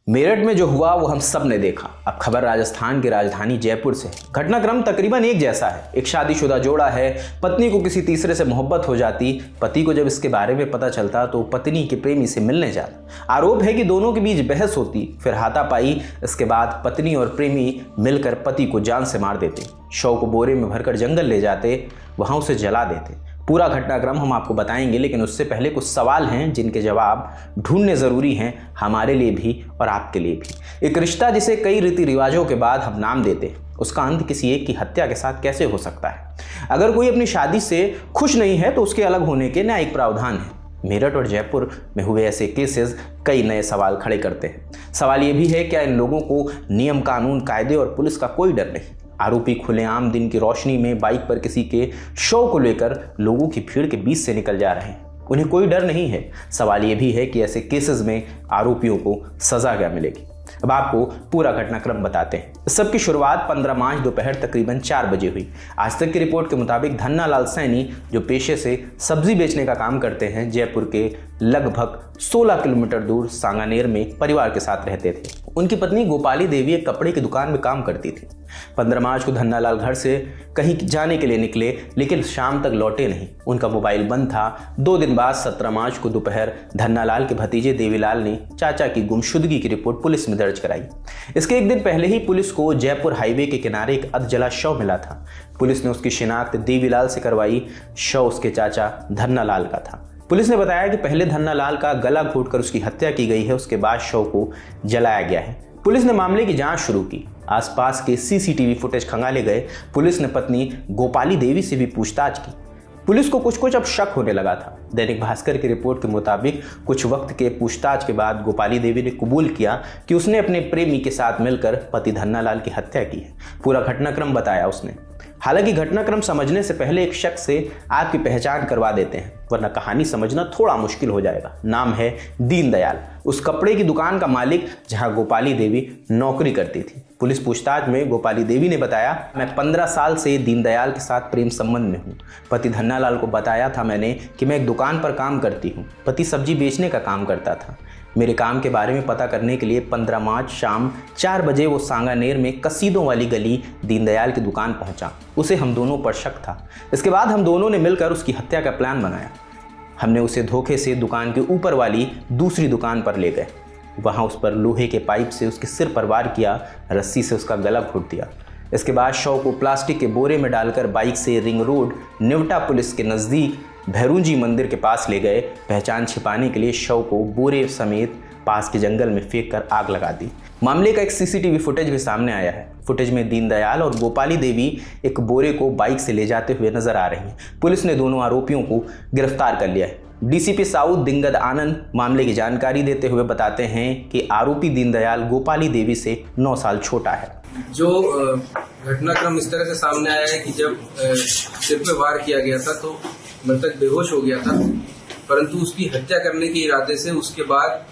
मेरठ में जो हुआ वो हम सब ने देखा। अब खबर राजस्थान की राजधानी जयपुर से। घटनाक्रम तकरीबन एक जैसा है। एक शादीशुदा जोड़ा है, पत्नी को किसी तीसरे से मोहब्बत हो जाती। पति को जब इसके बारे में पता चलता तो पत्नी के प्रेमी से मिलने जाता। आरोप है कि दोनों के बीच बहस होती, फिर हाथापाई। इसके बाद पत्नी और प्रेमी मिलकर पति को जान से मार देते, शव को बोरे में भरकर जंगल ले जाते, वहां उसे जला देते। पूरा घटनाक्रम हम आपको बताएंगे, लेकिन उससे पहले कुछ सवाल हैं जिनके जवाब ढूंढने ज़रूरी हैं, हमारे लिए भी और आपके लिए भी। एक रिश्ता जिसे कई रीति रिवाजों के बाद हम नाम देते हैं, उसका अंत किसी एक की हत्या के साथ कैसे हो सकता है? अगर कोई अपनी शादी से खुश नहीं है तो उसके अलग होने के न्यायिक प्रावधान है। मेरठ और जयपुर में हुए ऐसे केसेस कई नए सवाल खड़े करते हैं। सवाल ये भी है, क्या इन लोगों को नियम, कानून, कायदे और पुलिस का कोई डर नहीं? आरोपी खुलेआम दिन की रोशनी में बाइक पर किसी के शव को लेकर लोगों की भीड़ के बीच से निकल जा रहे हैं, उन्हें कोई डर नहीं है। सवाल यह भी है कि ऐसे केसेस में आरोपियों को सजा क्या मिलेगी? अब आपको पूरा घटनाक्रम बताते हैं। इस सब की शुरुआत 15 मार्च दोपहर तकरीबन 4 बजे हुई। आज तक की रिपोर्ट के मुताबिक धन्ना लाल सैनी, जो पेशे से सब्जी बेचने का काम करते हैं, जयपुर के लगभग 16 किलोमीटर दूर सांगानेर में परिवार के साथ रहते थे। उनकी पत्नी गोपाली देवी एक कपड़े की दुकान में काम करती थी। 15 मार्च को धन्ना लाल घर से कहीं जाने के लिए निकले, लेकिन शाम तक लौटे नहीं। उनका मोबाइल बंद था। 2 दिन बाद 17 मार्च को दोपहर धन्ना लाल के भतीजे देवीलाल ने चाचा की गुमशुदगी की रिपोर्ट पुलिस में दर्ज कराई। इसके एक दिन पहले ही पुलिस को जयपुर हाईवे के किनारे एक अधजला शव मिला था। पुलिस ने उसकी शिनाख्त देवीलाल से करवाई। शव उसके चाचा धन्ना लाल का था। पुलिस ने बताया कि पहले धन्ना लाल का गला घोंटकर उसकी हत्या की गई है, उसके बाद शव को जलाया गया है। पुलिस ने मामले की जांच शुरू की। आसपास के सीसीटीवी फुटेज खंगाले गए। पुलिस ने पत्नी गोपाली देवी से भी पूछताछ की। पुलिस को कुछ अब शक होने लगा था। दैनिक भास्कर की रिपोर्ट के मुताबिक कुछ वक्त के पूछताछ के बाद गोपाली देवी ने कबूल किया कि उसने अपने प्रेमी के साथ मिलकर पति धन्ना लाल की हत्या की है। पूरा घटनाक्रम बताया उसने। हालांकि घटनाक्रम समझने से पहले एक शख्स से आपकी पहचान करवा देते हैं, वरना कहानी समझना थोड़ा मुश्किल हो जाएगा। नाम है दीनदयाल, उस कपड़े की दुकान का मालिक जहां गोपाली देवी नौकरी करती थी। पुलिस पूछताछ में गोपाली देवी ने बताया, मैं 15 साल से दीनदयाल के साथ प्रेम संबंध में हूँ। पति धन्ना लाल को बताया था मैंने कि मैं एक दुकान पर काम करती हूँ। पति सब्जी बेचने का काम करता था। मेरे काम के बारे में पता करने के लिए 15 मार्च शाम 4 बजे वो सांगानेर में कसीदों वाली गली दीनदयाल की दुकान पहुंचा। उसे हम दोनों पर शक था। इसके बाद हम दोनों ने मिलकर उसकी हत्या का प्लान बनाया। हमने उसे धोखे से दुकान के ऊपर वाली दूसरी दुकान पर ले गए। वहां उस पर लोहे के पाइप से उसके सिर पर वार किया, रस्सी से उसका गला घोंट दिया। इसके बाद शव को प्लास्टिक के बोरे में डालकर बाइक से रिंग रोड नेवटा पुलिस के नज़दीक भैरूजी मंदिर के पास ले गए। पहचान छिपाने के लिए शव को बोरे समेत पास के जंगल में फेंक कर आग लगा दी। मामले का एक सीसीटीवी फुटेज भी सामने आया है। फुटेज में दीनदयाल और गोपाली देवी एक बोरे को बाइक से ले जाते हुए नजर आ रही हैं। पुलिस ने दोनों आरोपियों को गिरफ्तार कर लिया है। डीसीपी साउथ दिंगद आनंद मामले की जानकारी देते हुए बताते हैं कि आरोपी दीनदयाल गोपाली देवी से 9 साल छोटा है। जो घटनाक्रम इस तरह से सामने आया है कि जब सिर पे वार किया गया था तो मृतक बेहोश हो गया था, परंतु उसकी हत्या करने के इरादे से उसके बाद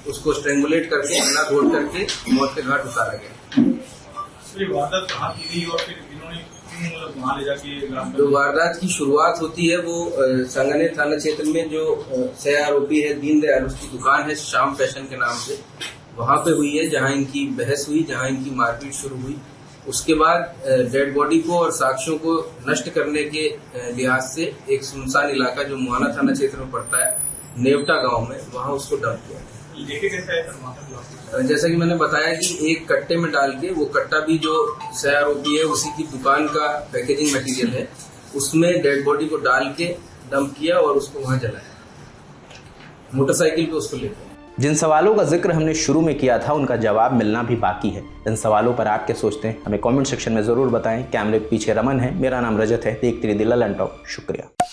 उसको स्ट्रेंगुलेट करके गला घोंट करके मौत के घाट उतारा गया। वारदात कहाँ की गई और फिर इन्होंने वहाँ ले जाके जो वारदात की शुरुआत होती है वो सांगानेर थाना क्षेत्र में जो सह आरोपी है दीनदयाल, उसकी दुकान है श्याम फैशन के नाम से, वहां पे हुई है, जहां इनकी बहस हुई, जहां इनकी मारपीट शुरू हुई। उसके बाद डेड बॉडी को और साक्ष्यों को नष्ट करने के लिहाज से एक सुनसान इलाका जो मुहाना थाना क्षेत्र में पड़ता है, नेवटा गांव में, वहां उसको डंप किया। जैसा कि मैंने बताया कि एक कट्टे में डाल के, वो कट्टा भी जो सह आरोपी है उसी की दुकान का पैकेजिंग मटेरियल है, उसमें डेड बॉडी को डाल के डंप किया और उसको वहां जलाया। मोटरसाइकिल पे उसको ले गए। जिन सवालों का जिक्र हमने शुरू में किया था उनका जवाब मिलना भी बाकी है। इन सवालों पर आप क्या सोचते हैं, हमें कमेंट सेक्शन में जरूर बताएं। कैमरे के पीछे रमन है, मेरा नाम रजत है। देखते रहिए ललन टॉक। शुक्रिया।